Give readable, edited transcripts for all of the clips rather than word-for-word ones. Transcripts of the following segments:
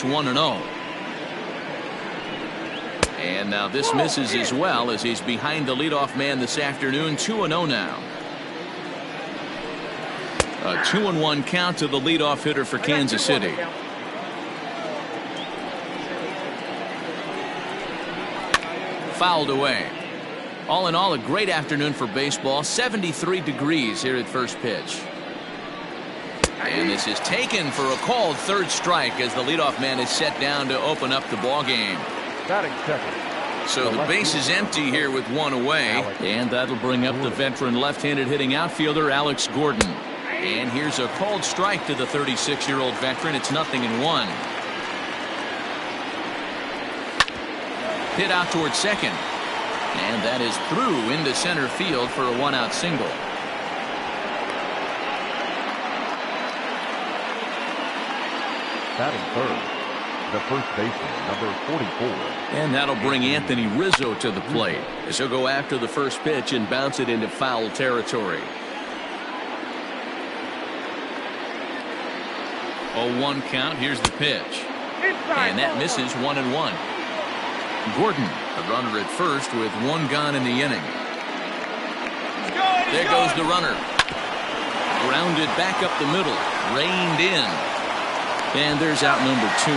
1-0. And now this misses as well as he's behind the leadoff man this afternoon. 2-0 now. A 2-1 count to the leadoff hitter for Kansas City. Fouled away. All in all, a great afternoon for baseball. 73 degrees here at first pitch. And this is taken for a called third strike as the leadoff man is set down to open up the ball game. So the base is empty here with one away, and that'll bring up the veteran left-handed hitting outfielder Alex Gordon. And here's a called strike to the 36-year-old veteran. It's 0-1. Hit out towards second, and that is through into center field for a one-out single. Batting third, the first baseman, number 44. And that'll bring Anthony Rizzo to the plate as he'll go after the first pitch and bounce it into foul territory. 0-1 count. Here's the pitch. And that misses 1-1. Gordon, the runner at first with one gone in the inning. There goes the runner. Grounded back up the middle. Reined in. And there's out number 2.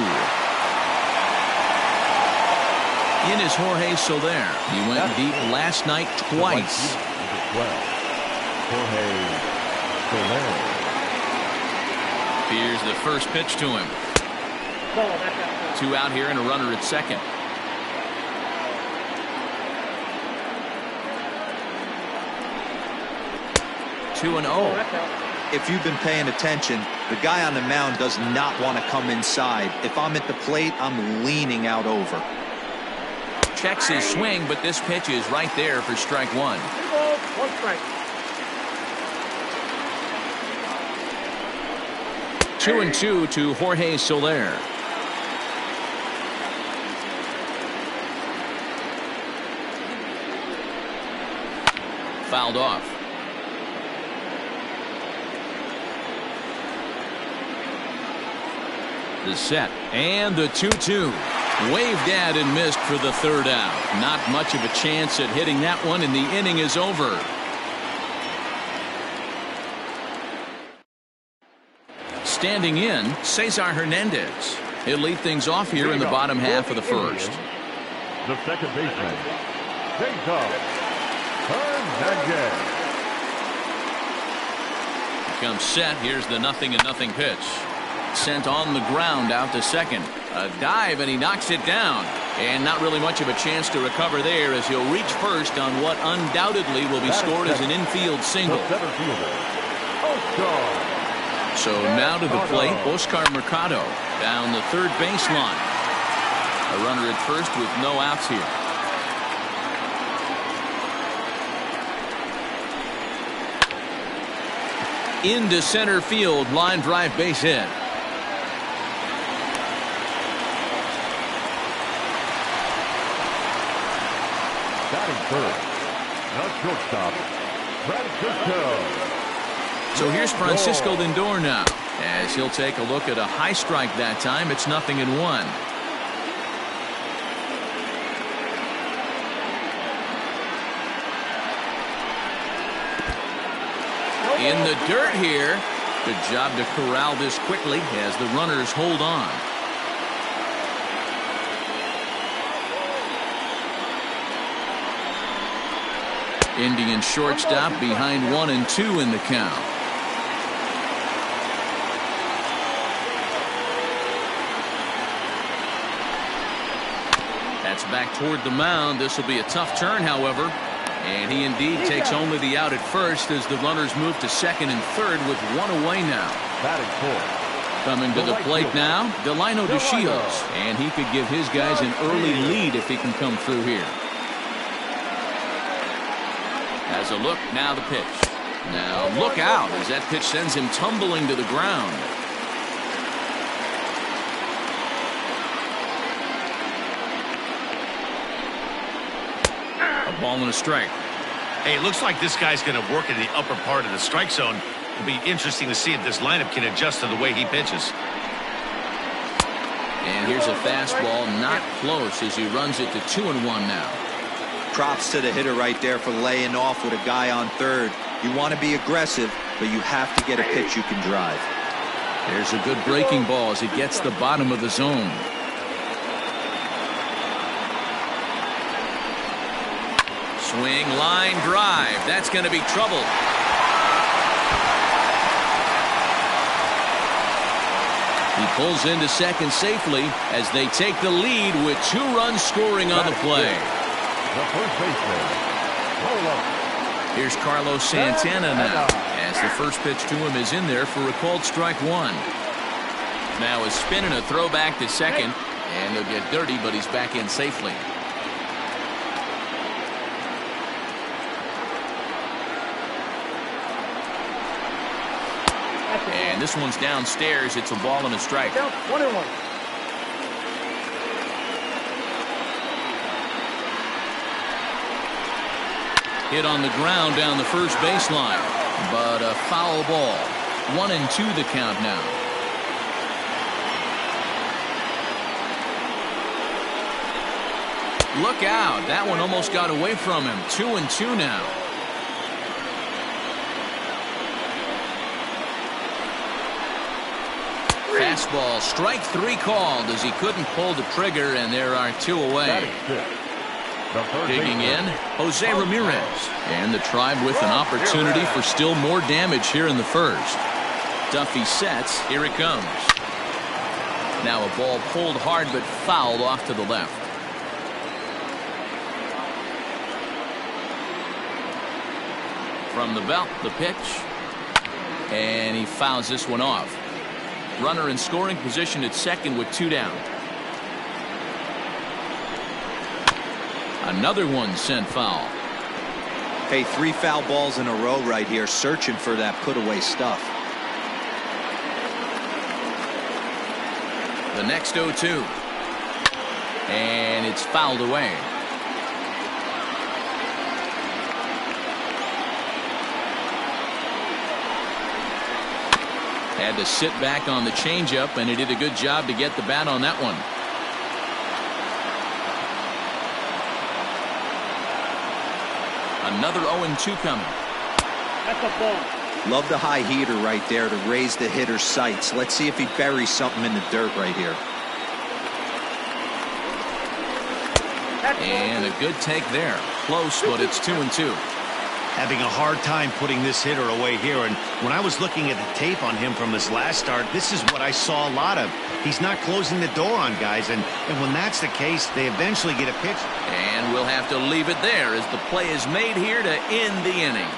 In is Jorge Soler. He went deep last night twice. Jorge Soler. Here's the first pitch to him. 2 out here and a runner at second. 2-0. If you've been paying attention, the guy on the mound does not want to come inside. If I'm at the plate, I'm leaning out over. Checks his swing, but this pitch is right there for strike 1. 1 strike. 2-2 to Jorge Soler. Fouled off. The set and the 2-2. Waved at and missed for the third out. Not much of a chance at hitting that one, and the inning is over. Standing in, Cesar Hernandez. He'll lead things off here in the bottom half of the first. The second baseman, Cesar Hernandez. Comes set. Here's the 0-0 pitch. Sent on the ground out to second. A dive, and he knocks it down. And not really much of a chance to recover there as he'll reach first on what undoubtedly will be scored as an infield single. So now to the plate, Oscar Mercado down the third baseline. A runner at first with no outs here. Into center field, line drive, base hit. Batting third, the shortstop, Francisco. So here's Francisco Lindor now, as he'll take a look at a high strike that time. It's 0-1. In the dirt here. Good job to corral this quickly as the runners hold on. Indian shortstop behind 1 and 2 in the count. That's back toward the mound. This will be a tough turn, however. And he indeed takes only the out at first as the runners move to second and third with 1 away now. Batting fourth. Coming to the plate now, Delino DeShields. And he could give his guys an early lead if he can come through here. Has a look, now the pitch. Now look out as that pitch sends him tumbling to the ground. A ball and a strike. Hey, it looks like this guy's going to work in the upper part of the strike zone. It'll be interesting to see if this lineup can adjust to the way he pitches. And here's a fastball not close as he runs it to 2-1 now. Props to the hitter right there for laying off with a guy on third. You want to be aggressive, but you have to get a pitch you can drive. There's a good breaking ball as it gets the bottom of the zone. Swing, line, drive. That's going to be trouble. He pulls into second safely as they take the lead with 2 runs scoring on the play. The first baseman, Carlos. Here's Carlos Santana now as the first pitch to him is in there for a called strike 1. Now a spin and a throw back to second, and they'll get dirty, but he's back in safely. And this one's downstairs. It's a ball and a strike. 1-1. Hit on the ground down the first baseline, but a foul ball. 1-2 the count now. Look out. That one almost got away from him. 2-2 now. Fastball, strike 3 called as he couldn't pull the trigger, and there are 2 away. Digging in, Jose Ramirez. And the Tribe with an opportunity for still more damage here in the first. Duffy sets. Here it comes. Now a ball pulled hard but fouled off to the left. From the belt, the pitch. And he fouls this one off. Runner in scoring position at second with 2 down. Another one sent foul. Hey, 3 foul balls in a row right here, searching for that put-away stuff. The next 0-2. And it's fouled away. Had to sit back on the changeup, and he did a good job to get the bat on that one. Another 0-2 coming. That's a ball. Love the high heater right there to raise the hitter's sights. Let's see if he buries something in the dirt right here. And a good take there. Close, but it's 2-2. Having a hard time putting this hitter away here, and when I was looking at the tape on him from his last start, this is what I saw a lot of. He's not closing the door on guys, and when that's the case, they eventually get a pitch. And we'll have to leave it there as the play is made here to end the inning.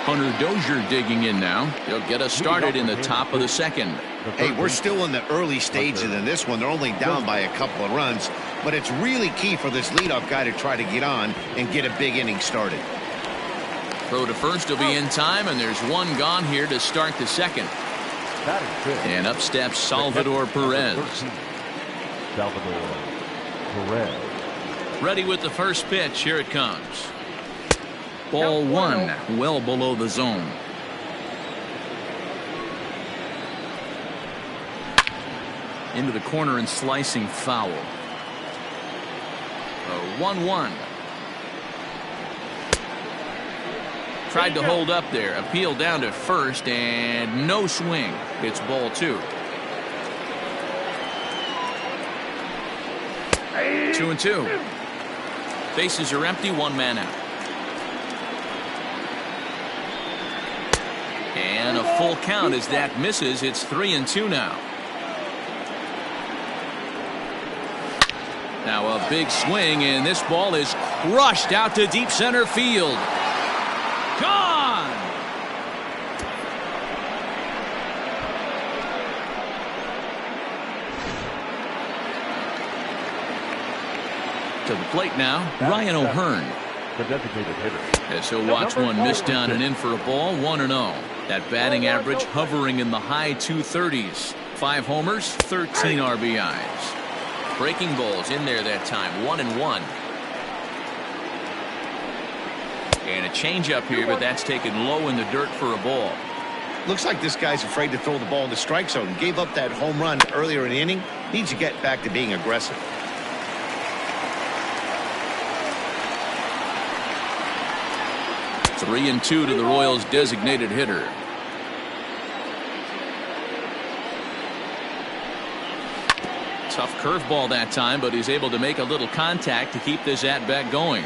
Hunter Dozier digging in now. He'll get us started in the top of the second. Hey, we're still in the early stages in this one. They're only down by a couple of runs, but it's really key for this leadoff guy to try to get on and get a big inning started. Throw to first will be in time, and there's 1 gone here to start the second. And up steps Salvador Perez. Salvador Perez. Ready with the first pitch. Here it comes. Ball 1, well below the zone. Into the corner and slicing foul. 1-1. Tried to hold up there. Appeal down to first, and no swing. It's ball 2. 2-2. Bases are empty. 1 man out. And a full count as that misses. It's 3-2 now. Now a big swing, and this ball is crushed out to deep center field. Gone! To the plate now, Ryan O'Hearn. The designated hitter. As he'll watch one miss down and in for a ball. 1-0. That batting average hovering in the high 230s. 5 homers, 13 RBIs. Breaking balls in there that time. 1-1. And a changeup here, but that's taken low in the dirt for a ball. Looks like this guy's afraid to throw the ball in the strike zone. Gave up that home run earlier in the inning. Needs to get back to being aggressive. Three and two to the Royals' designated hitter. Tough curveball that time, but he's able to make a little contact to keep this at-bat going.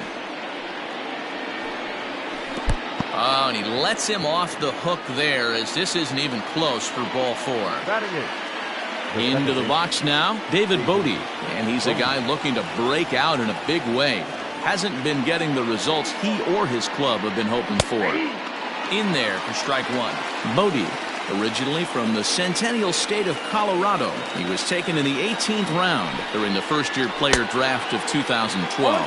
Oh, and he lets him off the hook there, as this isn't even close for ball four. Into the box now, David Bodie, and he's a guy looking to break out in a big way. Hasn't been getting the results he or his club have been hoping for. In there for strike one. Bodie, originally from the Centennial State of Colorado, he was taken in the 18th round during the first-year player draft of 2012.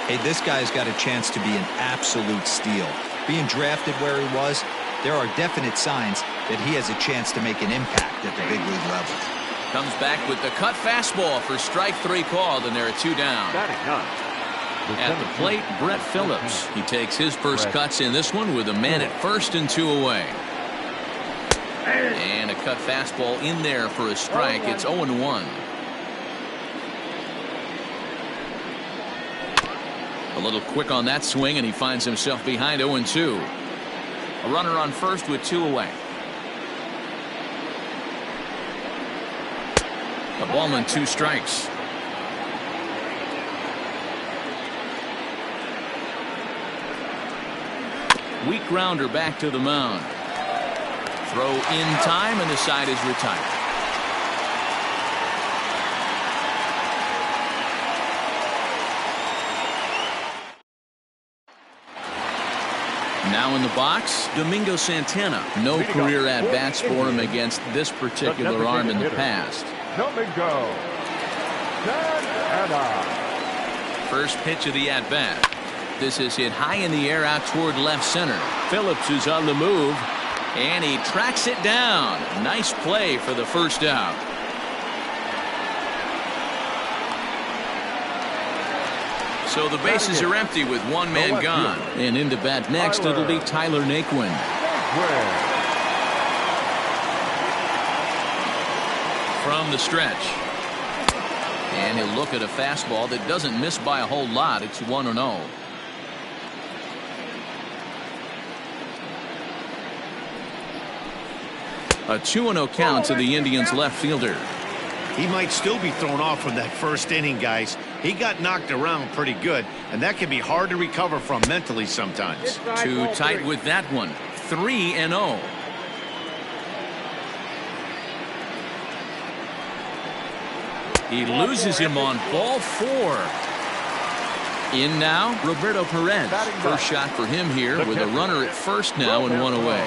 Hey, this guy's got a chance to be an absolute steal. Being drafted where he was, there are definite signs that he has a chance to make an impact at the big league level. Comes back with the cut fastball for strike three called, and there are two down. At the plate, Brett Phillips. He takes his first cuts in this one with a man at first and two away. And a cut fastball in there for a strike. It's 0-1. A little quick on that swing, and he finds himself behind 0-2. A runner on first with two away. A ball and two strikes. Weak grounder back to the mound. Throw in time, and the side is retired. Now in the box, Domingo Santana. No career at-bats for him against this particular arm in the past. Domingo Santana. First pitch of the at-bat. This is hit high in the air out toward left center. Phillips is on the move, and he tracks it down. Nice play for the first out. So the bases are empty with one man gone. And into bat next, it'll be Tyler Naquin. From the stretch. And he'll look at a fastball that doesn't miss by a whole lot. It's 1-0. A 2-0 count to the Indians left fielder. He might still be thrown off from that first inning, guys. He got knocked around pretty good, and that can be hard to recover from mentally sometimes. Too tight with that one. 3-0. He loses him on ball four. In now, Roberto Perez. First shot for him here with a runner at first now and one away.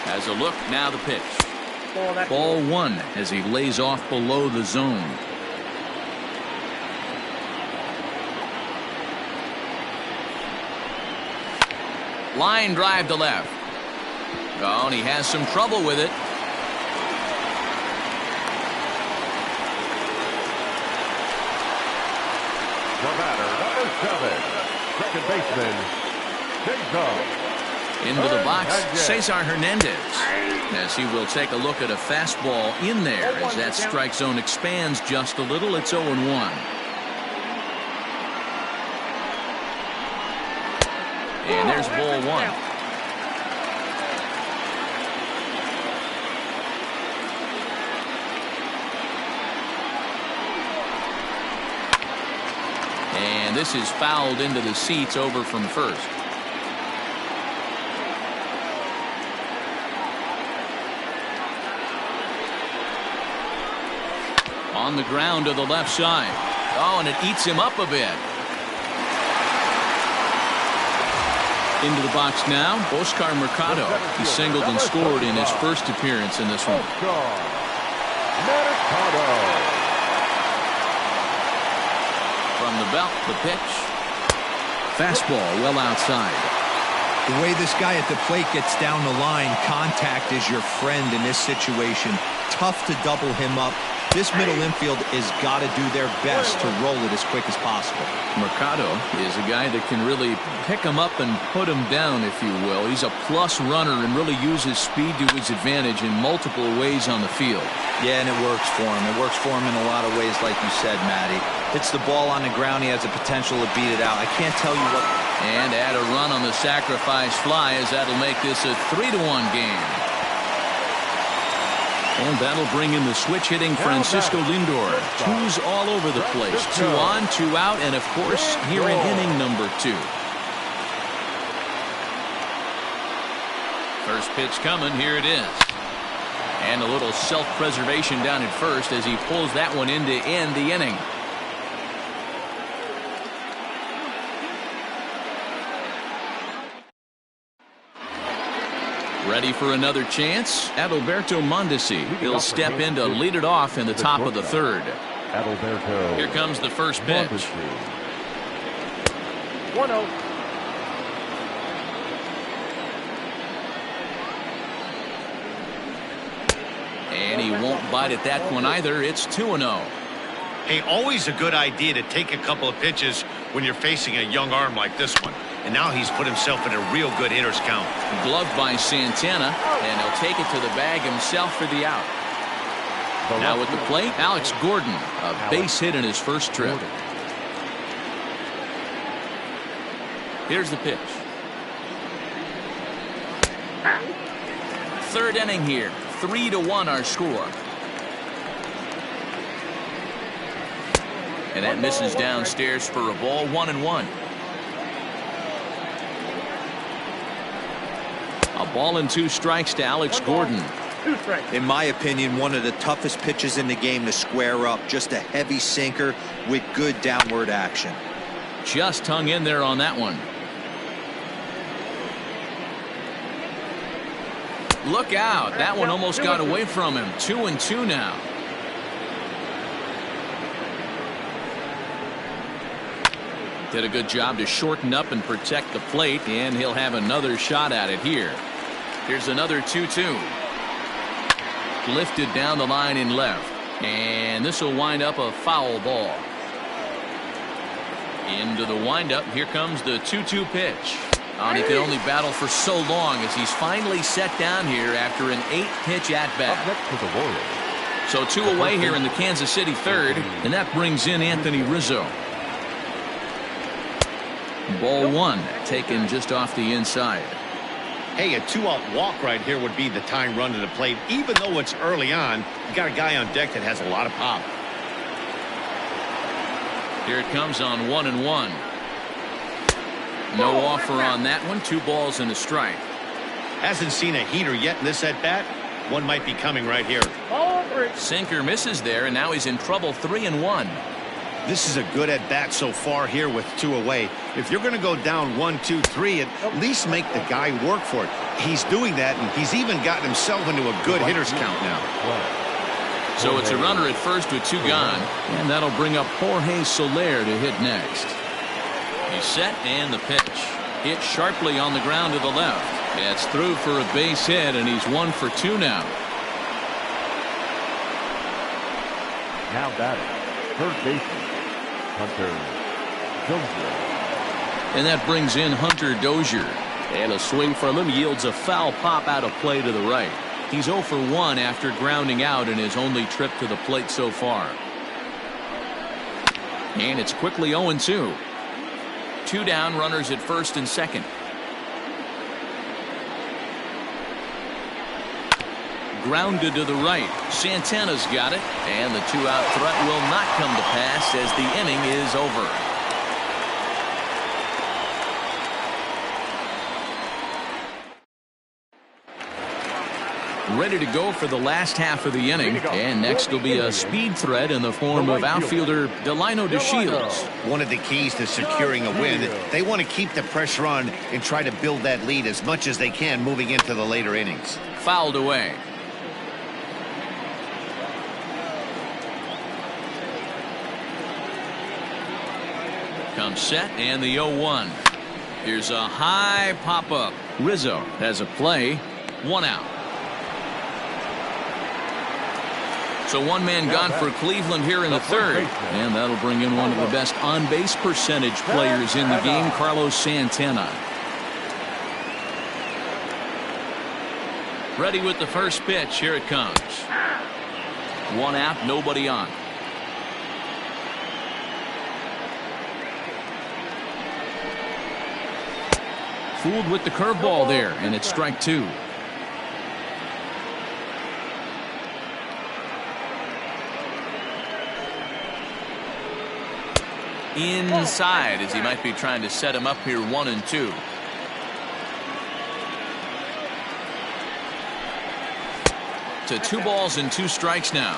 Has a look, now the pitch. Ball one as he lays off below the zone. Line drive to left. Oh, and he has some trouble with it. The batter, number 7, second baseman, Jacob. Into the box, Cesar Hernandez, as he will take a look at a fastball in there as that strike zone expands just a little. It's 0-1. And there's ball one. And this is fouled into the seats over from first. On the ground to the left side. Oh, and it eats him up a bit. Into the box now, Oscar Mercado. He singled and scored in his first appearance in this one. From the belt, the pitch. Fastball well outside. The way this guy at the plate gets down the line, contact is your friend in this situation. tough to double him up. This middle infield has got to do their best to roll it as quick as possible. Mercado is a guy that can really pick him up and put him down, if you will. He's a plus runner and really uses speed to his advantage in multiple ways on the field. Yeah, and it works for him. It works for him in a lot of ways, like you said, Matty. Hits the ball on the ground, he has the potential to beat it out. I can't tell you what. And add a run on the sacrifice fly, as that'll make this a 3-1 game. And that'll bring in the switch hitting Francisco Lindor. Twos all over the place. 2 on, 2 out, and of course here in inning number 2. First pitch coming. Here it is. And a little self-preservation down at first as he pulls that one in to end the inning. Ready for another chance? Adalberto Mondesi. He'll step in to lead it off in the top of the 3rd. Adalberto. Here comes the first pitch. 1-0. And he won't bite at that one either. It's 2-0. Hey, always a good idea to take a couple of pitches when you're facing a young arm like this one. And now he's put himself in a real good hitter's count. Gloved by Santana, and he'll take it to the bag himself for the out. Now with the plate, Alex Gordon, a base hit in his first trip. Here's the pitch. 3rd inning here. 3-1 our score. And that misses downstairs for a ball. 1-1. A ball and 2 strikes to Alex Gordon. 2 strikes. In my opinion, one of the toughest pitches in the game to square up. Just a heavy sinker with good downward action. Just hung in there on that one. Look out. That one almost got away from him. 2-2 now. Did a good job to shorten up and protect the plate, and he'll have another shot at it here. Here's another 2-2. Lifted down the line in left, and this will wind up a foul ball. Into the windup. Here comes the 2-2 pitch. And he could only battle for so long as he's finally set down here after an 8-pitch at-bat. Up next to the Royals. So 2 away here in the Kansas City 3rd, and that brings in Anthony Rizzo. Ball 1 taken just off the inside. Hey, a 2-out walk right here would be the tying run to the plate. Even though it's early on, you got a guy on deck that has a lot of pop. Here it comes on 1-1. No offer on that one. 2 balls and a strike. Hasn't seen a heater yet in this at-bat. One might be coming right here. Sinker misses there, and now he's in trouble. 3-1. This is a good at-bat so far here with 2 away. If you're going to go down 1, 2, 3, at least make the guy work for it. He's doing that, and he's even gotten himself into a good hitter's count now. So it's a runner at first with 2 gone, and that'll bring up Jorge Soler to hit next. He's set, and the pitch. Hit sharply on the ground to the left. It's through for a base hit, and he's 1 for 2 now. Now batting, 3rd baseman, Hunter Dozier. And that brings in Hunter Dozier. And a swing from him yields a foul pop out of play to the right. He's 0 for 1 after grounding out in his only trip to the plate so far. And it's quickly 0-2. 2 down, runners at first and second. Grounded to the right. Santana's got it, and the 2-out threat will not come to pass as the inning is over. Ready to go for the last half of the inning, and next will be a speed threat in the form of outfielder Delino DeShields. One of the keys to securing a win, they want to keep the pressure on and try to build that lead as much as they can moving into the later innings. Fouled away. Comes set, and the 0-1. Here's a high pop-up. Rizzo has a play. 1 out. So one man gone for Cleveland here in the third. And that'll bring in one of the best on-base percentage players in the game, Carlos Santana. Ready with the first pitch. Here it comes. One out, nobody on. Fooled with the curveball there, and it's strike two. Inside, as he might be trying to set him up here, 1-2. To 2 balls and 2 strikes now.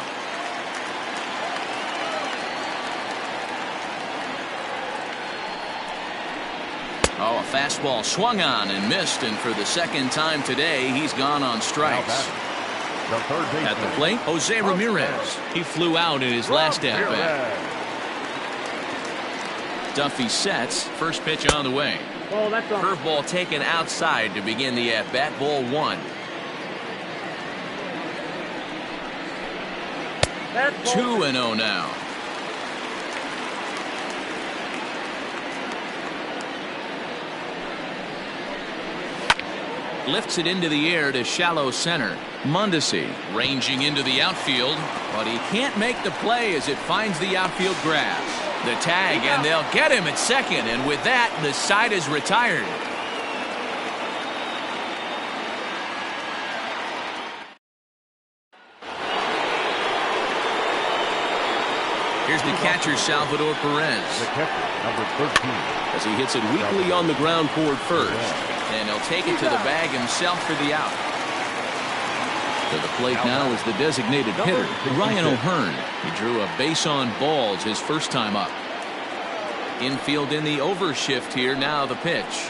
Oh, a fastball swung on and missed, and for the second time today, he's gone on strikes. At the plate, Jose Ramirez. He flew out in his last at-bat. Duffy sets. First pitch on the way. Curveball taken outside to begin the at-bat. Ball 1. 2-0 now. Lifts it into the air to shallow center. Mondesi ranging into the outfield, but he can't make the play as it finds the outfield grass. The tag, and they'll get him at second, and with that, the side is retired. Here's the catcher, Salvador Perez. The catcher, number 13. As he hits it weakly on the ground toward first. And he'll take it to the bag himself for the out. To the plate now is the designated hitter, Ryan O'Hearn. He drew a base on balls his first time up. Infield in the overshift here. Now the pitch.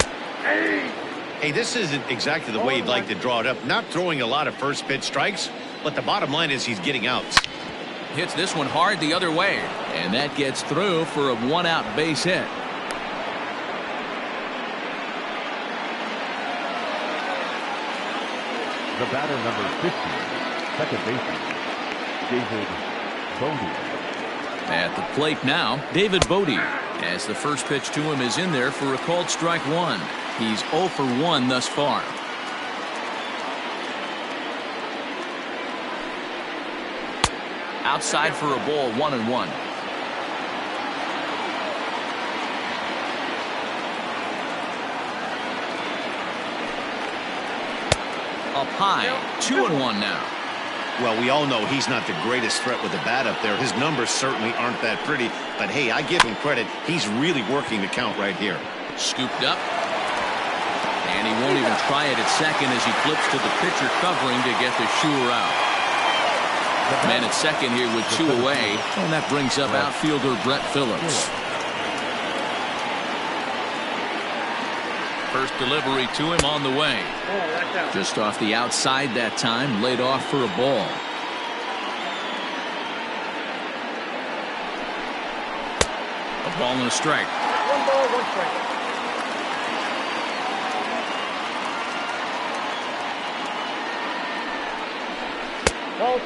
Hey, this isn't exactly the way you'd like to draw it up. Not throwing a lot of first pitch strikes, but the bottom line is he's getting outs. Hits this one hard the other way, and that gets through for a 1-out base hit. The batter, number 50, second baseman, David Bodie. At the plate now, David Bodie, as the first pitch to him is in there for a called strike 1. He's 0 for 1 thus far. Outside for a ball, 1-1. Up high, 2-1 now. Well, we all know he's not the greatest threat with the bat up there. His numbers certainly aren't that pretty, but hey, I give him credit. He's really working the count right here. Scooped up, and he won't even try it at second as he flips to the pitcher covering to get the shooter out. Man at second here with 2 away, and that brings up outfielder Brett Phillips. First delivery to him on the way. Just off the outside that time, laid off for a ball. A ball and a strike. 1 ball, 1 strike.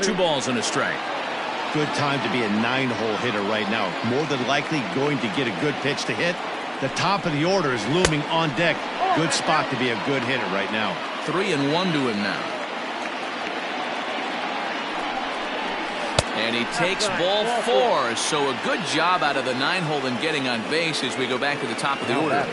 2 balls and a strike. Good time to be a 9-hole hitter right now. More than likely going to get a good pitch to hit. The top of the order is looming on deck. Good spot to be a good hitter right now. 3-1 to him now. And he takes ball 4. So a good job out of the 9-hole in getting on base as we go back to the top of the order.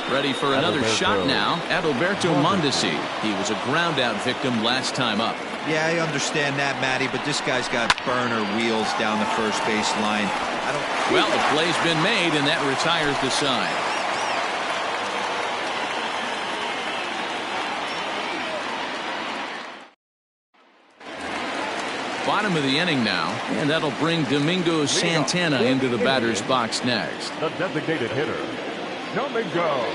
Ready for another shot now. Adalberto Mondesi. He was a ground out victim last time up. Yeah, I understand that, Matty, but this guy's got burner wheels down the first base line. Well, the play's been made, and that retires the side. Bottom of the inning now, and that'll bring Domingo Santana into the batter's box next. The designated hitter, Domingo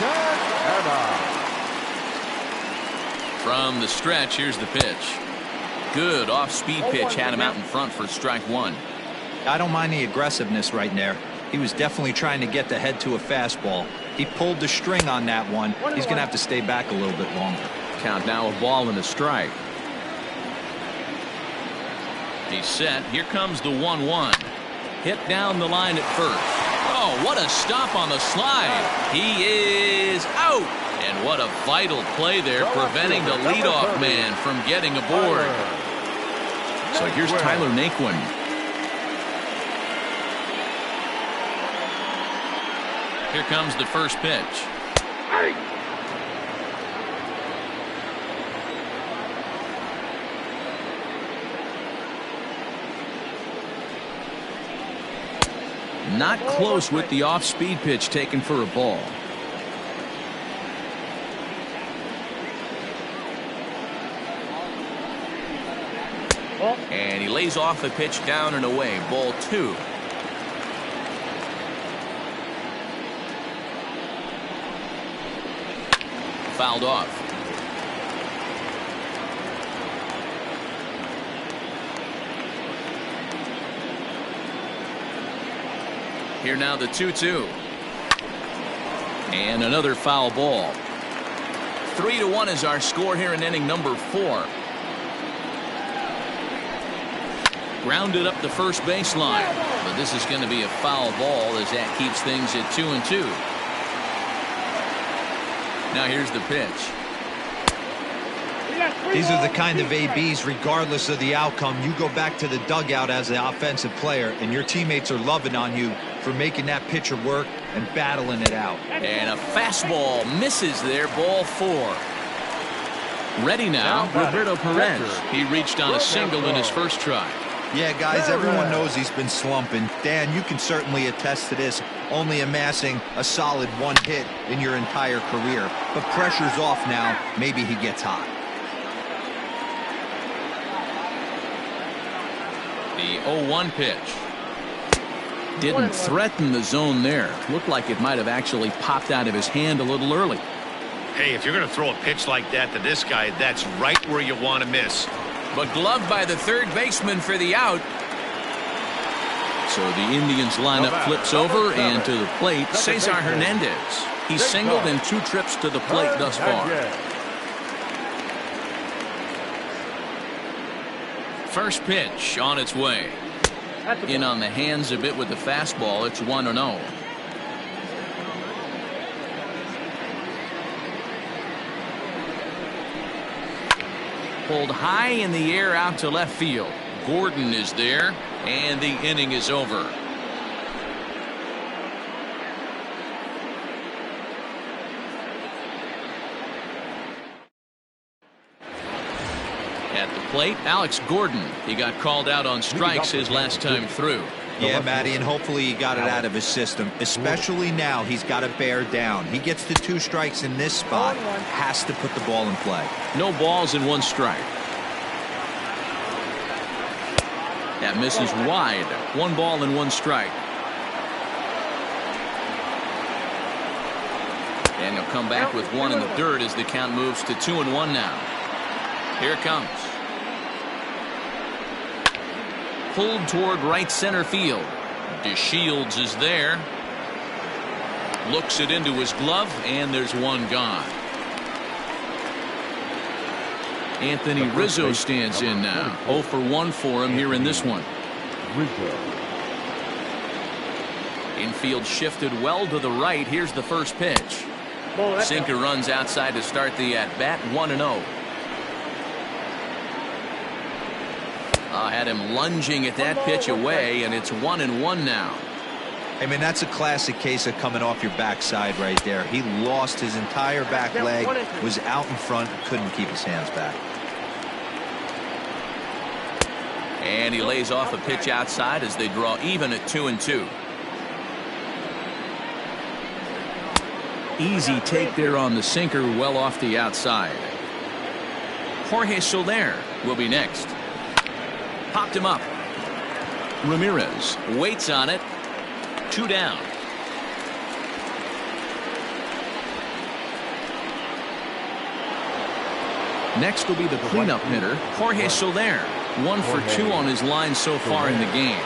Santana. From the stretch, here's the pitch. Good off-speed pitch had him out in front for strike 1. I don't mind the aggressiveness right there. He was definitely trying to get the head to a fastball. He pulled the string on that one. He's going to have to stay back a little bit longer. Count now, a ball and a strike. He's set. Here comes the 1-1. Hit down the line at first. Oh, what a stop on the slide. He is out. And what a vital play there, preventing the leadoff man from getting aboard. So here's Tyler Naquin. Here comes the first pitch. Not close with the off-speed pitch taken for a ball. And he lays off the pitch down and away. Ball 2. Fouled off. Here now the 2-2. And another foul ball. 3-1 is our score here in inning number 4. Grounded up the first baseline, but this is going to be a foul ball as that keeps things at 2-2. Now here's the pitch. These are the kind of ABs, regardless of the outcome, you go back to the dugout as the offensive player, and your teammates are loving on you for making that pitcher work and battling it out. And a fastball misses there, ball 4. Ready now, Roberto Perez. He reached on a single in his first try. Yeah, guys, everyone knows he's been slumping. Dan, you can certainly attest to this, only amassing a solid 1 hit in your entire career. But pressure's off now. Maybe he gets hot. The 0-1 pitch. Didn't threaten the zone there. Looked like it might have actually popped out of his hand a little early. Hey, if you're going to throw a pitch like that to this guy, that's right where you want to miss. But gloved by the third baseman for the out. So the Indians lineup flips over, and to the plate, Cesar Hernandez. He's singled in 2 trips to the plate thus far. First pitch on its way. In on the hands a bit with the fastball. It's 1-0. Pulled high in the air out to left field. Gordon is there, and the inning is over. At the plate, Alex Gordon. He got called out on strikes his last time through. Yeah, Matty, and hopefully he got it out of his system. Especially now, he's got to bear down. He gets the 2 strikes in this spot. Has to put the ball in play. No balls and 1 strike. That misses wide. 1 ball and 1 strike. And he'll come back with 1 in the dirt as the count moves to 2-1 now. Here it comes. Pulled toward right center field. DeShields is there. Looks it into his glove, and there's 1 gone. Anthony Rizzo stands in now. 0 for 1 for him here in this one. Infield shifted well to the right. Here's the first pitch. Sinker runs outside to start the at-bat. 1-0. Had him lunging at that pitch away, and it's 1-1 now. I mean, that's a classic case of coming off your backside right there. He lost his entire back leg, was out in front, couldn't keep his hands back. And he lays off a pitch outside as they draw even at 2-2. Easy take there on the sinker, well off the outside. Jorge Soler will be next. Popped him up. Ramirez waits on it. 2 down. Next will be the cleanup hitter, Jorge Soler. 1 for 2 on his line so far in the game.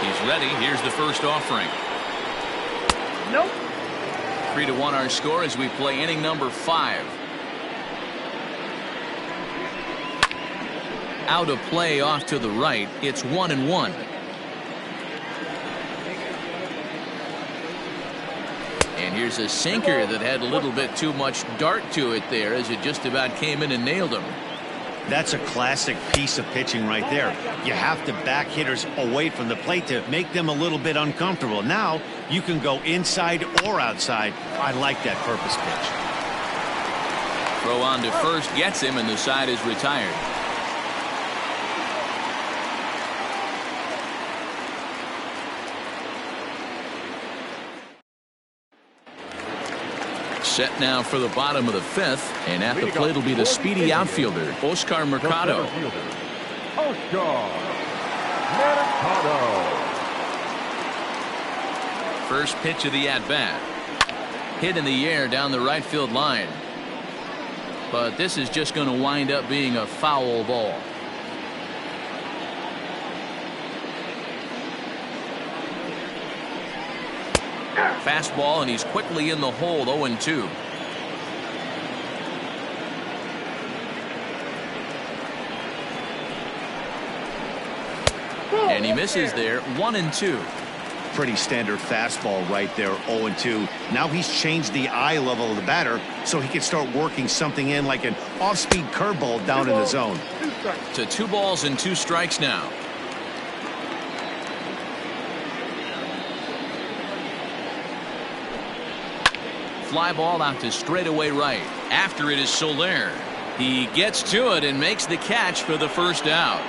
He's ready. Here's the first offering. Nope. 3-1 our score as we play inning number 5. out of play off to the right. It's 1-1. And here's a sinker that had a little bit too much dart to it there as it just about came in and nailed him. That's a classic piece of pitching right there. You have to back hitters away from the plate to make them a little bit uncomfortable. Now you can go inside or outside. I like that purpose pitch. Throw on to first gets him, and the side is retired. Set now for the bottom of the fifth, and at the plate will be the speedy outfielder, Oscar Mercado. Oscar Mercado. First pitch of the at-bat. Hit in the air down the right field line. But this is just going to wind up being a foul ball. Fastball, and he's quickly in the hole. 0-2. And he misses there. 1-2. Pretty standard fastball right there. 0-2. Now he's changed the eye level of the batter so he can start working something in like an off-speed curveball down in the zone. To 2 balls and 2 strikes now. Fly ball out to straightaway right. After it is Soler. He gets to it and makes the catch for the first out.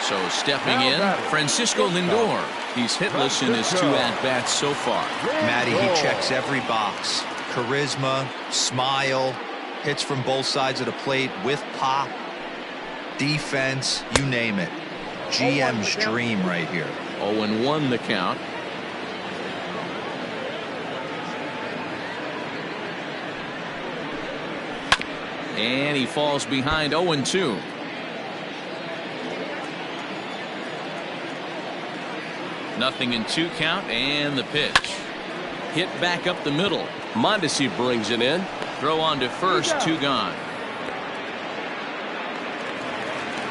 So stepping in, Francisco Lindor. He's hitless in his 2 at-bats so far. Matty, he checks every box. Charisma, smile, hits from both sides of the plate with pop, defense, you name it. GM's dream right here. 0-1 the count. And he falls behind. 0-2. Nothing in 2 count, and the pitch. Hit back up the middle. Mondesi brings it in. Throw on to first. 2 gone.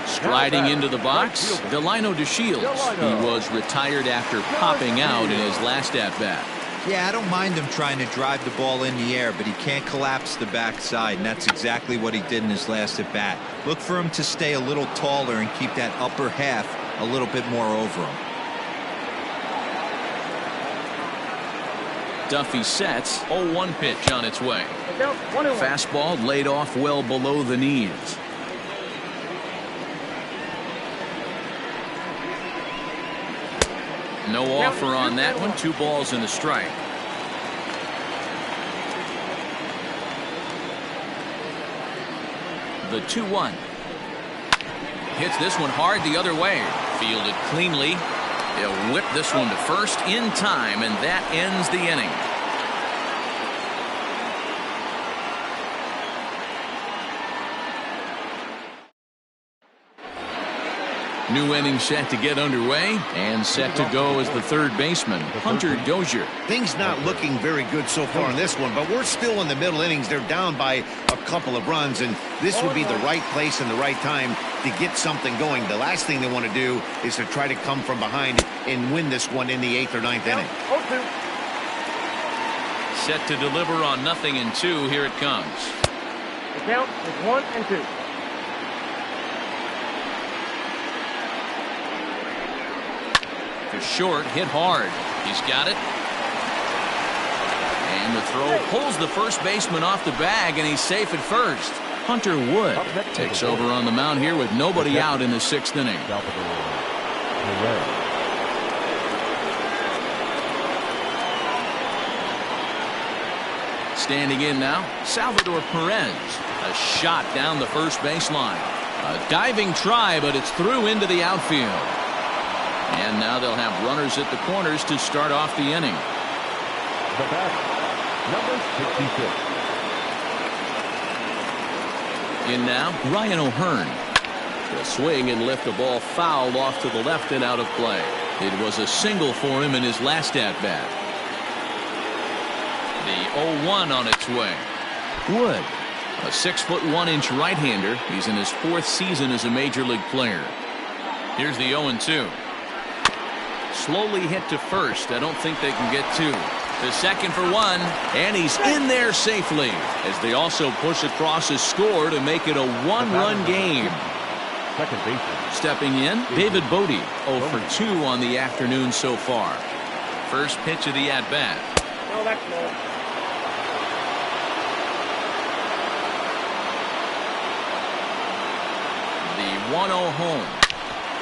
Striding into the box, Delino DeShields. He was retired after popping out in his last at-bat. Yeah, I don't mind him trying to drive the ball in the air, but he can't collapse the backside, and that's exactly what he did in his last at-bat. Look for him to stay a little taller and keep that upper half a little bit more over him. Duffy sets. 0-1 pitch on its way. Fastball laid off well below the knees. No offer on that one. 2 balls and a strike. The 2-1. Hits this one hard the other way. Fielded cleanly. He'll whip this one to first in time, and that ends the inning. New inning set to get underway, and set to go as the third baseman, Hunter Dozier. Things not looking very good so far in this one, but we're still in the middle innings. They're down by a couple of runs, and this would be the right place and the right time to get something going. The last thing they want to do is to try to come from behind and win this one in the 8th or 9th inning. Set to deliver on 0-2. Here it comes. The count is 1-2. To short, hit hard. He's got it. And the throw pulls the first baseman off the bag, and he's safe at first. Hunter Wood takes over on the mound here with nobody out in the 6th inning. Standing in now, Salvador Perez. A shot down the first baseline. A diving try, but it's through into the outfield. And now they'll have runners at the corners to start off the inning. The batter, number 66. In now, Ryan O'Hearn. The swing and lift the ball fouled off to the left and out of play. It was a single for him in his last at-bat. The 0-1 on its way. Wood A 6'1" right-hander. He's in his 4th season as a major league player. Here's the 0-2. Slowly hit to first. I don't think they can get 2. To second for 1, and he's in there safely as they also push across his score to make it a 1-run game. Second baseman. Stepping in, David Bodie, 0 for 2 on the afternoon so far. First pitch of the at-bat. No, that's low. The 1-0 home.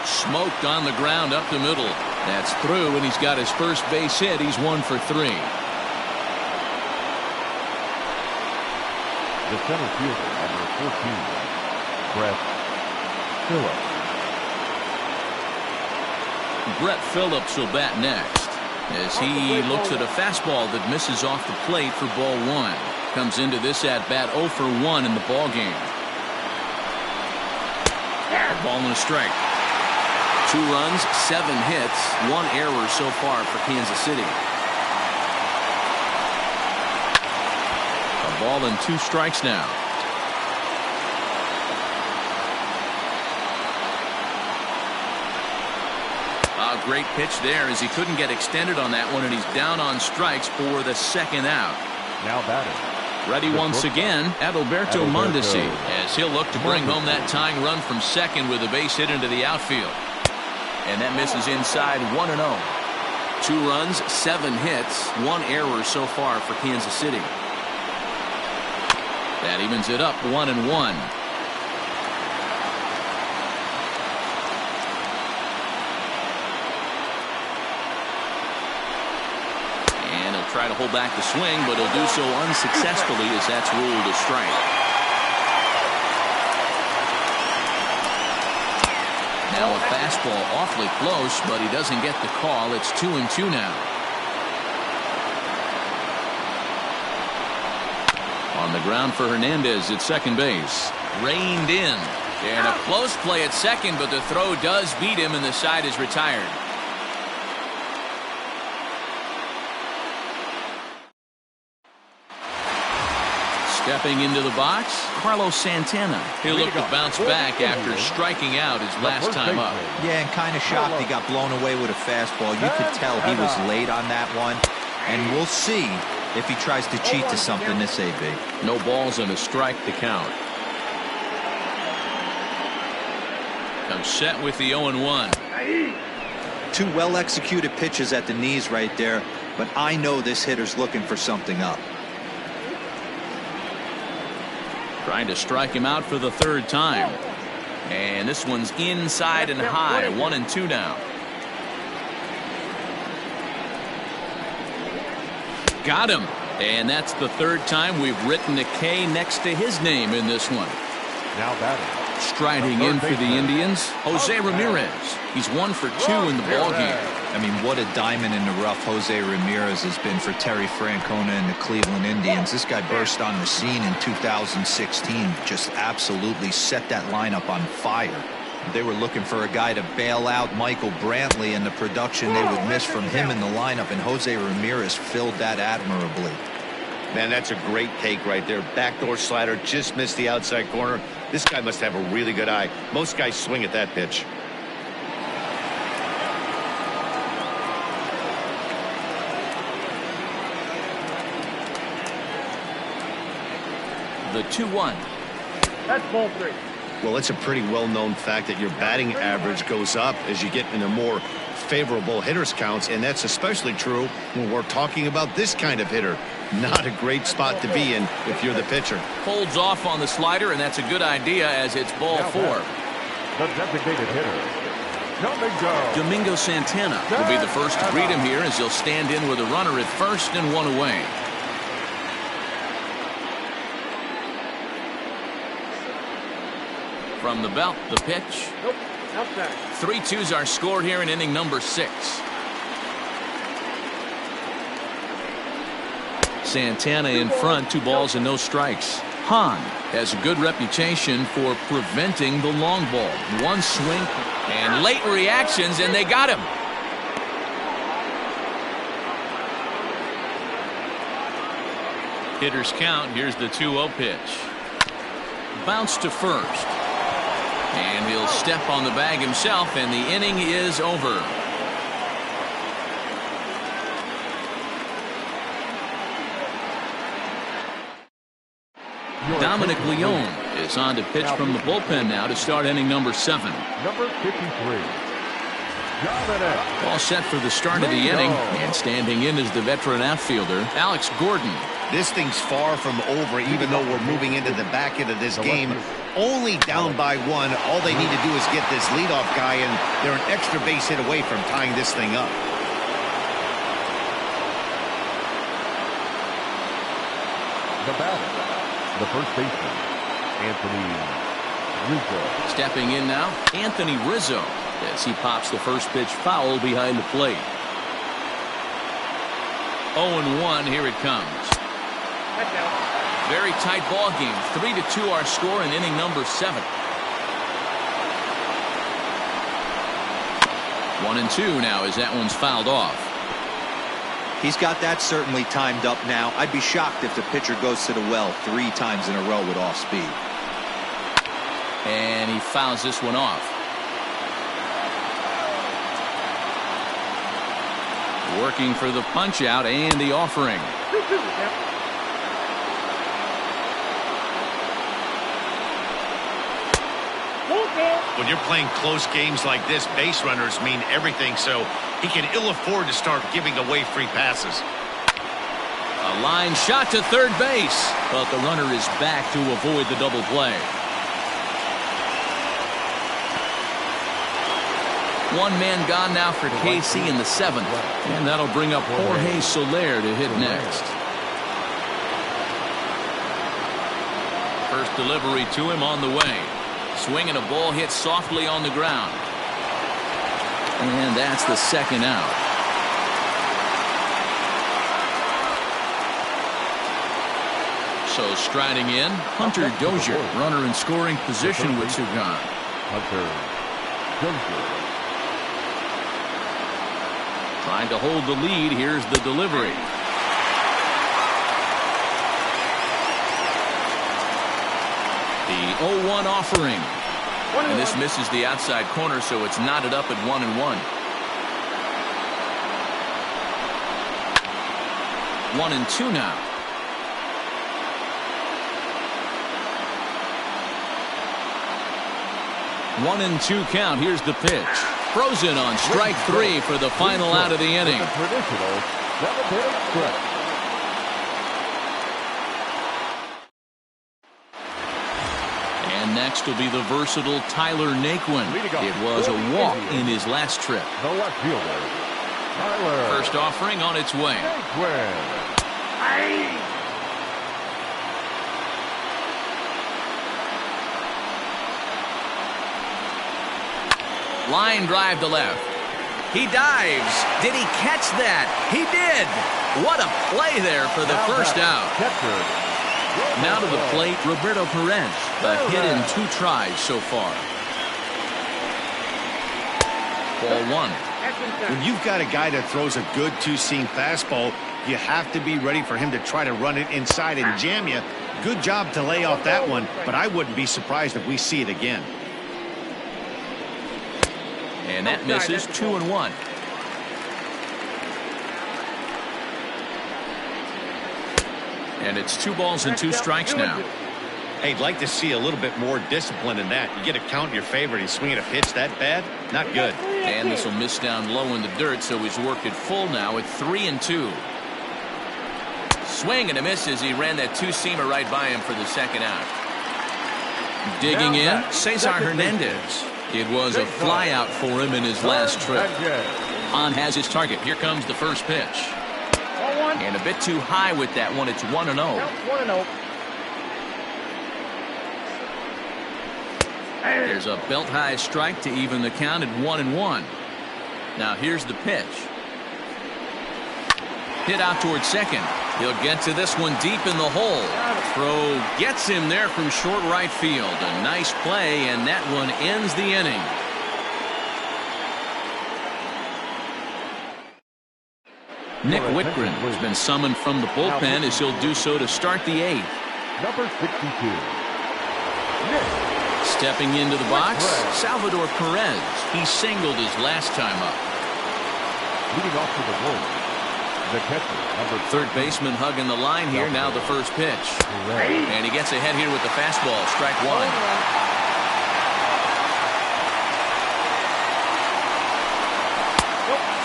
Smoked on the ground up the middle. That's through, and he's got his first base hit. He's 1 for 3. The center fielder, number 14, Brett Phillips. Brett Phillips will bat next as he looks at a fastball that misses off the plate for ball 1. Comes into this at-bat 0 for 1 in the ball game. A ball and a strike. 2 runs, 7 hits, 1 error so far for Kansas City. A ball and 2 strikes now. A great pitch there as he couldn't get extended on that one, and he's down on strikes for the 2nd out. Now batting. Ready once again, Adalberto Mondesi, as he'll look to bring home that tying run from second with a base hit into the outfield. And that misses inside 1-0. 2 runs, 7 hits, 1 error so far for Kansas City. That evens it up 1-1. And he'll try to hold back the swing, but he'll do so unsuccessfully as that's ruled a strike. Now a fastball awfully close, but he doesn't get the call. It's 2-2 now. On the ground for Hernandez at second base. Reined in. And a close play at second, but the throw does beat him, and the side is retired. Stepping into the box, Carlos Santana. He'll look to bounce back after striking out his last time up. Yeah, and kind of shocked he got blown away with a fastball. You could tell he was late on that one. And we'll see if he tries to cheat to something this AB. No balls and a strike to count. Comes set with the 0-1. 2 well-executed pitches at the knees right there, but I know this hitter's looking for something up. Trying to strike him out for the 3rd time. And this one's inside and high. 1-2 now. Got him. And that's the 3rd time we've written a K next to his name in this one. Now batting. Striding in for the Indians, Jose Ramirez. He's 1 for 2 in the ballgame. I mean, what a diamond in the rough Jose Ramirez has been for Terry Francona and the Cleveland Indians. This guy burst on the scene in 2016, just absolutely set that lineup on fire. They were looking for a guy to bail out Michael Brantley and the production they would miss from him in the lineup, and Jose Ramirez filled that admirably. Man, that's a great take right there. Backdoor slider, just missed the outside corner. This guy must have a really good eye. Most guys swing at that pitch. The 2-1. That's ball 3. Well, it's a pretty well-known fact that your batting average goes up as you get into more favorable hitters counts, and that's especially true when we're talking about this kind of hitter. Not a great spot to be in if you're the pitcher. Holds off on the slider, and that's a good idea as it's ball 4. The designated hitter, Domingo Santana will be the first to greet him here as he'll stand in with a runner at first and 1 away. From the belt, the pitch. Nope. Outside. 3-2's our score here in inning number 6. Santana in front, 2 balls and no strikes. Hahn has a good reputation for preventing the long ball. 1 swing and late reactions, and they got him. Hitters count. Here's the 2-0 pitch. bounce to first. And he'll step on the bag himself, and the inning is over. Dominic Leone is on to pitch from the bullpen now to start inning number 7. Number 53. All set for the start of the inning, and standing in is the veteran outfielder, Alex Gordon. This thing's far from over, even though we're moving into the back end of this game. Only down by 1. All they need to do is get this leadoff guy, and they're an extra base hit away from tying this thing up. The batter, the first baseman, Anthony Rizzo. Stepping in now, Anthony Rizzo, as he pops the first pitch foul behind the plate. 0-1, here it comes. Very tight ball game. 3-2 our score in inning number 7. 1-2 now as that one's fouled off. He's got that certainly timed up now. I'd be shocked if the pitcher goes to the well 3 times in a row with off speed. And he fouls this one off. Working for the punch out and the offering. When you're playing close games like this, base runners mean everything, so he can ill afford to start giving away free passes. A line shot to third base, but the runner is back to avoid the double play. One man gone now for KC in the 7th, and that'll bring up Jorge Soler to hit next. First delivery to him on the way. Swinging a ball hit softly on the ground. And that's the second out. So striding in, Hunter Dozier, runner in scoring position with two gone. Hunter Dozier. Trying to hold the lead. Here's the delivery. The 0-1 offering. And this misses the outside corner, so it's knotted up at 1-1. 1-2 now. 1-2 count. Here's the pitch. Frozen on strike 3 for the final out of the inning. And next will be the versatile Tyler Naquin. It was a walk in his last trip. The left fielder, Tyler. First offering on its way. Line drive to left. He dives. Did he catch that? He did. What a play there for the first out. Now to the plate, Roberto Perez. A hit in 2 tries so far. Ball 1. When you've got a guy that throws a good 2-seam fastball, you have to be ready for him to try to run it inside and jam you. Good job to lay off that one, but I wouldn't be surprised if we see it again. And that misses. 2-1. And it's 2 balls and 2 strikes now. Hey, I'd like to see a little bit more discipline in that. You get a count in your favor and he's swinging a pitch that bad? Not good. And this will miss down low in the dirt, so he's worked it full now at 3-2. Swing and a miss as he ran that 2-seamer right by him for the second out. Digging in, Cesar Hernandez. It was a fly out for him in his last trip. Hahn has his target. Here comes the first pitch. And a bit too high with that one. It's 1-0. 1-0. There's a belt high strike to even the count at 1-1. Now here's the pitch. Hit out towards second. He'll get to this one deep in the hole. Throw gets him there from short right field. A nice play, and that one ends the inning. Nick Whitgren has been summoned from the bullpen as he'll do so to start the 8th. Number 62. Stepping into the box, Salvador Perez. He singled his last time up. Leading off to the wood, the catcher, number Third baseman hugging the line here. Now the first pitch. And he gets ahead here with the fastball. Strike one.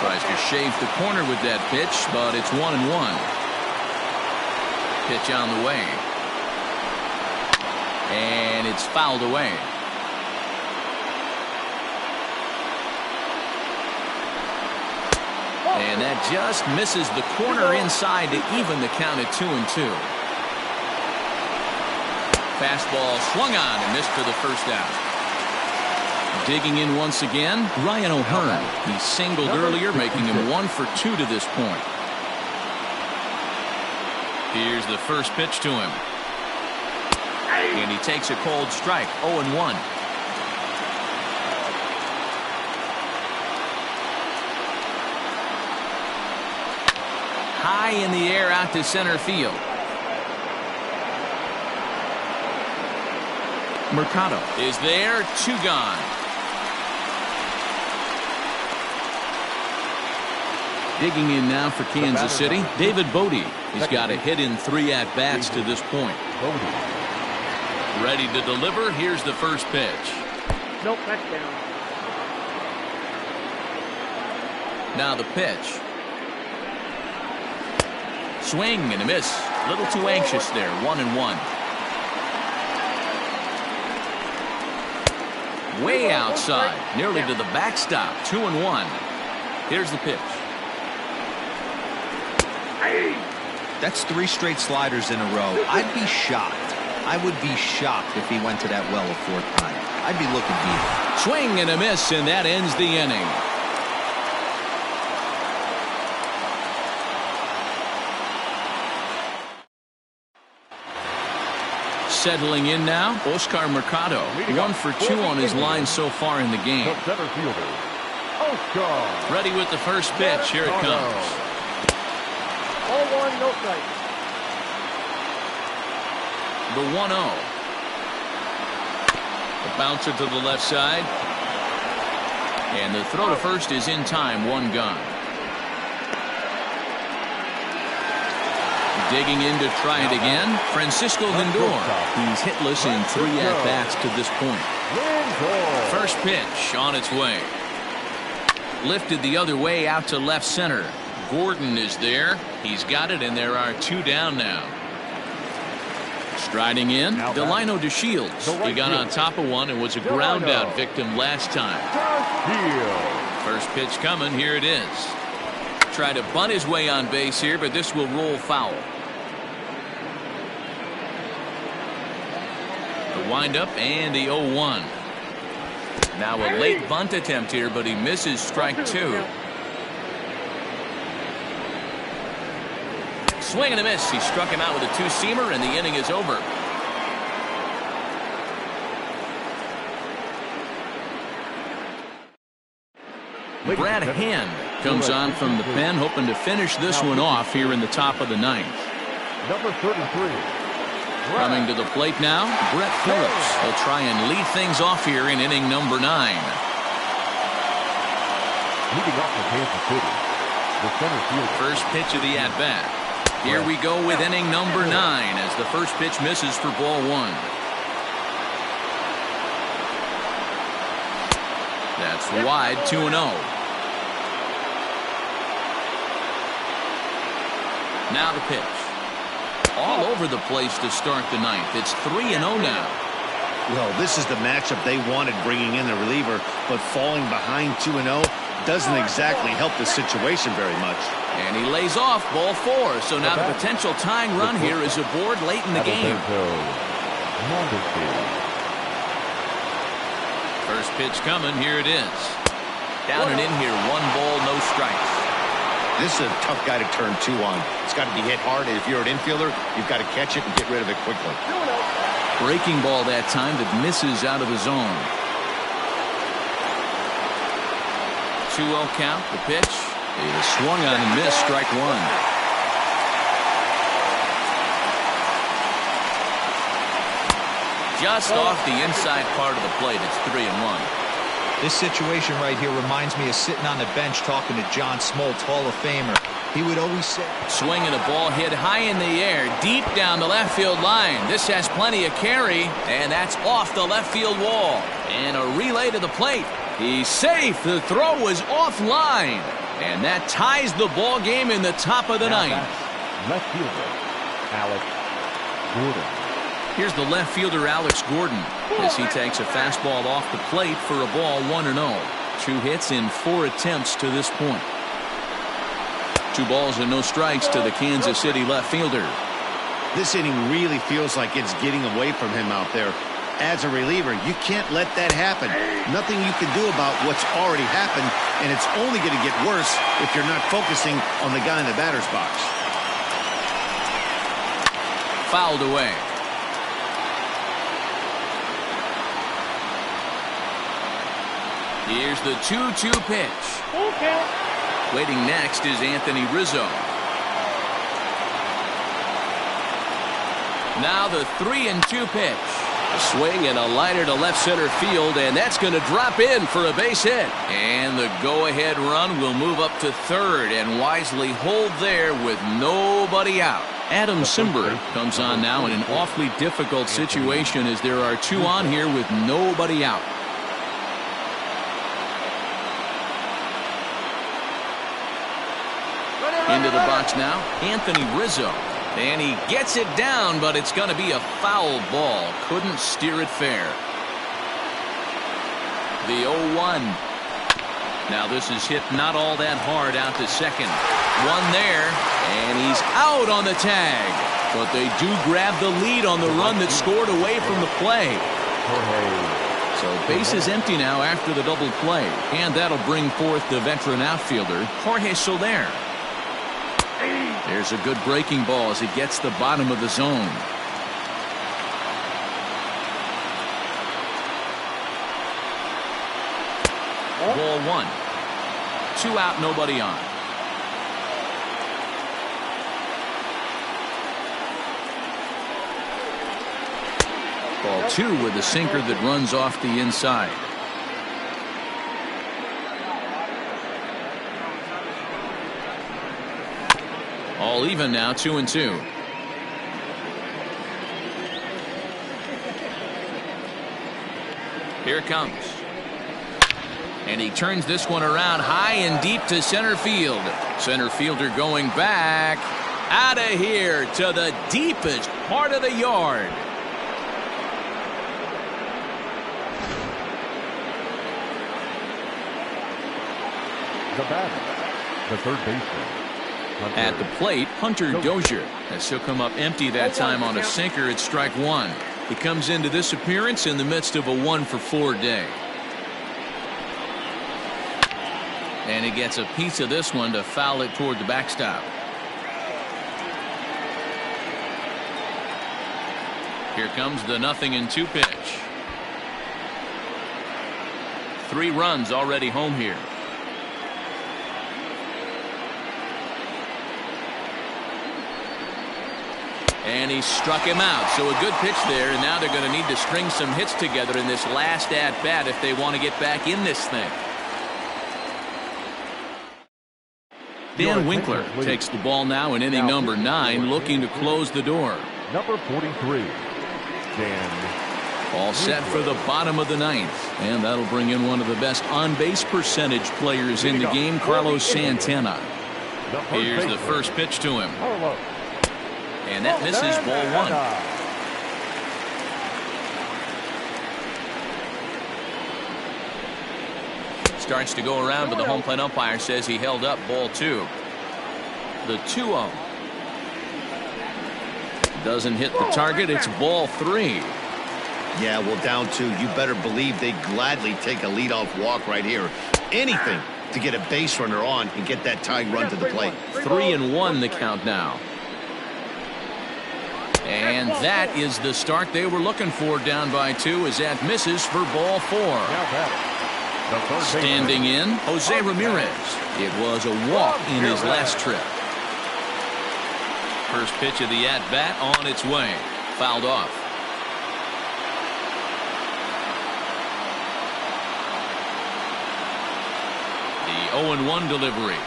Tries to shave the corner with that pitch, but it's 1-1. Pitch on the way. And it's fouled away. And that just misses the corner inside to even the count at 2-2. Fastball swung on and missed for the first out. Digging in once again, Ryan O'Hearn. He singled earlier, making him 1 for 2 to this point. Here's the first pitch to him. And he takes a cold strike. 0-1. High in the air out to center field. Mercado is there. 2 gone. Digging in now for Kansas City, David Bodie. He's got a hit in 3 at-bats to this point. Ready to deliver. Here's the first pitch. Nope, that's down. Now the pitch. Swing and a miss. A little too anxious there. 1-1. Way outside. Nearly to the backstop. 2-1. Here's the pitch. That's 3 straight sliders in a row. I'd be shocked. I would be shocked if he went to that well a 4th time. I'd be looking deep. Swing and a miss, and that ends the inning. Settling in now, Oscar Mercado. 1 for 2 on his line so far in the game. the center fielder, Oscar. Ready with the first pitch. Here it comes. 0-1, no strike. The 1-0. The bouncer to the left side. And the throw to first is in time. 1 gone. Digging in to try it again, Francisco Lindor. He's hitless in 3 at-bats to this point. First pitch on its way. Lifted the other way out to left center. Gordon is there. He's got it, and there are 2 down now. Striding in, Delino DeShields. He got on top of one and was a ground-out victim last time. First pitch coming. Here it is. Try to bunt his way on base here, but this will roll foul. The windup and the 0-1. Now a late bunt attempt here, but he misses strike 2. Swing and a miss. He struck him out with a 2-seamer, and the inning is over. Brad Hand comes on from the pen, hoping to finish this one off here in the top of the 9th. Number 33. Coming to the plate now, Brett Phillips. He'll try and lead things off here in inning number 9. Leading off for Kansas City, the center fielder. First pitch of the at-bat. Here we go with inning number 9 as the first pitch misses for ball 1. That's wide. 2-0. Now the pitch. All over the place to start the 9th. It's 3-0 now. Well, this is the matchup they wanted, bringing in the reliever, but falling behind 2-0 doesn't exactly help the situation very much. And he lays off ball 4. So now the potential tying run here is aboard late in the game. First pitch coming. Here it is. Down and in here. 1 ball, no strikes. This is a tough guy to turn 2 on. It's got to be hit hard, and if you're an infielder, you've got to catch it and get rid of it quickly. Breaking ball that time that misses out of the zone. 2-0 count. The pitch. He was swung on and missed. Strike 1. just off the inside part of the plate. It's 3-1. This situation right here reminds me of sitting on the bench talking to John Smoltz, Hall of Famer. He would always say, swinging a ball hit high in the air, deep down the left field line. This has plenty of carry, and that's off the left field wall. And a relay to the plate. He's safe. The throw was offline, and that ties the ball game in the top of the ninth. Left fielder Alex Gordon. Here's the left fielder Alex Gordon as he takes a fastball off the plate for a ball 1-0. 2 hits in 4 attempts to this point. 2 balls and no strikes to the Kansas City left fielder. This inning really feels like it's getting away from him out there. As a reliever, you can't let that happen. Nothing you can do about what's already happened, and it's only going to get worse if you're not focusing on the guy in the batter's box. Fouled away. Here's the 2-2 pitch. Full count. Waiting next is Anthony Rizzo. Now the 3-2 pitch. A swing and a liner to left center field, and that's going to drop in for a base hit. And the go-ahead run will move up to third and wisely hold there with nobody out. Adam Simber comes on now in an awfully difficult situation as there are 2 on here with nobody out. Into the box now, Anthony Rizzo. And he gets it down, but it's going to be a foul ball. Couldn't steer it fair. The 0-1. Now this is hit not all that hard out to second. One there, and he's out on the tag. But they do grab the lead on the run that scored away from the play. So base is empty now after the double play. And that'll bring forth the veteran outfielder, Jorge Soler. There's a good breaking ball as it gets the bottom of the zone. Ball 1. 2 out, nobody on. Ball 2 with a sinker that runs off the inside. All even now, 2-2. Here it comes. And he turns this one around high and deep to center field. Center fielder going back. Out of here to the deepest part of the yard. The batter, the third baseman. At the plate, Hunter Dozier, as he'll come up empty that time on a sinker at strike 1. He comes into this appearance in the midst of a 1-for-4 day. And he gets a piece of this one to foul it toward the backstop. Here comes the 0-2 pitch. 3 runs already home here. And he struck him out. So a good pitch there, and now they're going to need to string some hits together in this last at-bat if they want to get back in this thing. Dan Winkler takes the ball now in inning number 9, looking to close the door. Number 43, Dan. All set for the bottom of the 9th. And that'll bring in one of the best on-base percentage players in the game, Carlos Santana. Here's the first pitch to him. And that misses, ball 1. Starts to go around, but the home plate umpire says he held up, ball 2. The 2-0. Doesn't hit the target. It's ball 3. Yeah, well, down 2. You better believe they'd gladly take a leadoff walk right here. Anything to get a base runner on and get that tying run to the plate. 3-1 the count now. And that is the start they were looking for, down by 2, as that misses for ball 4. Standing in, Jose Ramirez. It was a walk in his last trip. First pitch of the at-bat on its way. Fouled off. 0-1 delivery.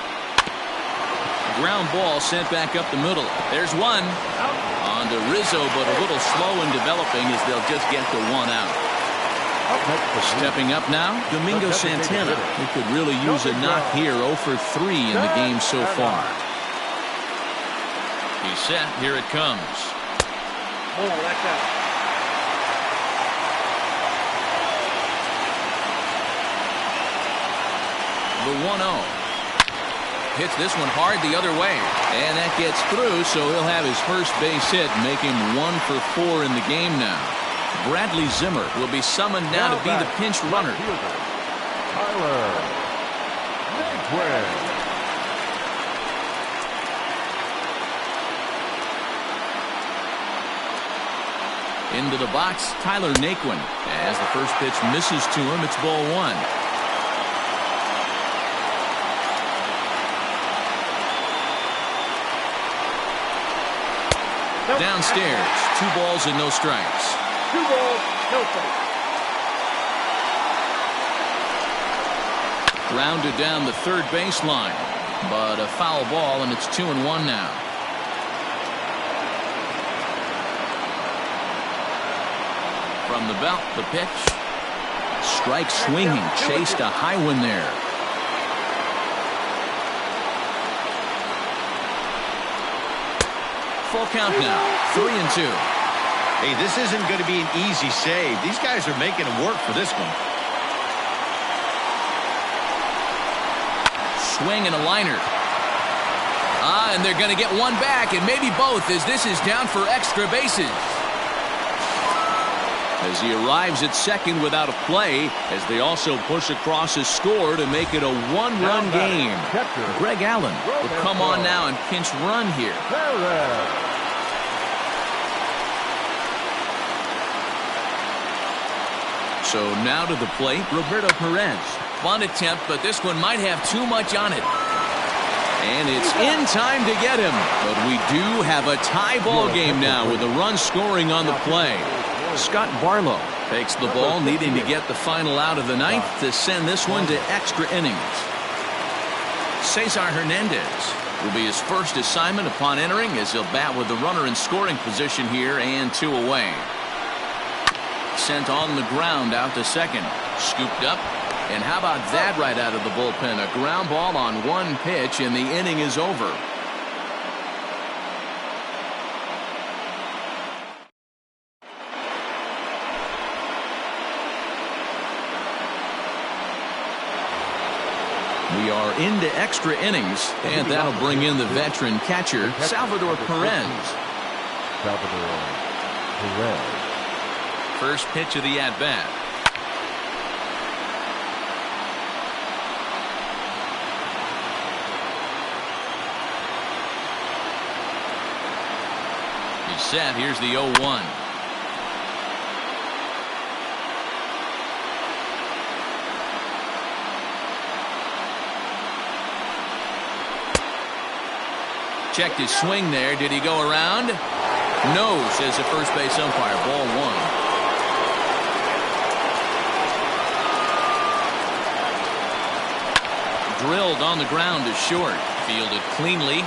Ground ball sent back up the middle. There's one. On to Rizzo, but a little slow in developing as they'll just get the one out. Stepping up now, Domingo Santana. He could really use a knock here. 0 for 3 in the game so far. He's set. Here it comes. Oh, that's out. The 1-0. Hits this one hard the other way. And that gets through, so he'll have his first base hit, make him 1 for 4 in the game now. Bradley Zimmer will be summoned now to be the pinch runner. Tyler Naquin. Into the box, Tyler Naquin. As the first pitch misses to him, it's ball 1. Downstairs, 2 balls and no strikes. 2 balls, no strikes. Grounded down the third baseline, but a foul ball, and it's 2-1 now. From the belt, the pitch. Strike swinging, chased a high one there. Full count now, 3-2. Hey, this isn't going to be an easy save. These guys are making it work for this one. Swing and a liner. And they're going to get one back, and maybe both, as this is down for extra bases. As he arrives at second without a play, as they also push across his score to make it a 1-run game. Greg Allen will come on now and pinch run here. So now to the plate, Roberto Perez. Fun attempt, but this one might have too much on it. And it's in time to get him. But we do have a tie ball game now with a run scoring on the play. Scott Barlow takes the ball, needing to get the final out of the ninth to send this one to extra innings. Cesar Hernandez will be his first assignment upon entering, as he'll bat with the runner in scoring position here and 2 away. Sent on the ground out to second. Scooped up. And how about that right out of the bullpen? A ground ball on 1 pitch, and the inning is over. We are into extra innings, and that'll bring in the veteran catcher, Salvador Perez. Salvador Perez. First pitch of the at-bat. He's set. Here's the 0-1. Checked his swing there. Did he go around? No, says the first base umpire. Ball 1. Drilled on the ground to short. Fielded cleanly.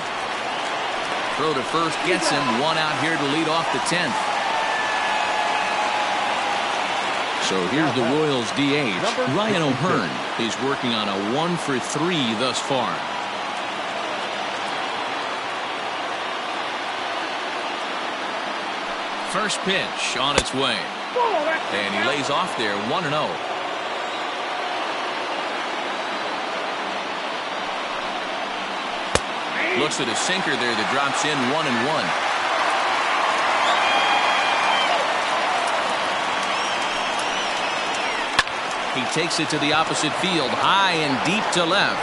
Throw to first gets him. 1 out here to lead off the 10th. So here's the Royals DH, Ryan O'Hearn. He's working on a 1 for 3 thus far. First pitch on its way. And he lays off there, 1-0. Looks at a sinker there that drops in, 1-1. He takes it to the opposite field, high and deep to left.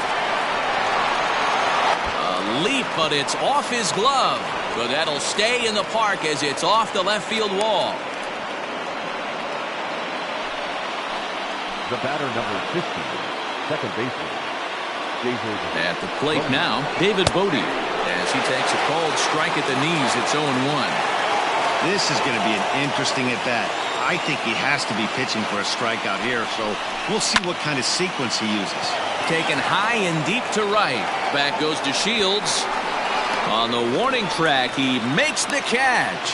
A leap, but it's off his glove. But that'll stay in the park as it's off the left field wall. The batter, number 50, second baseman, David. At the plate now, David Bodie, as he takes a called strike at the knees. It's 0-1. This is going to be an interesting at bat. I think he has to be pitching for a strikeout here, so we'll see what kind of sequence he uses. Taken high and deep to right. Back goes to Shields. On the warning track, he makes the catch.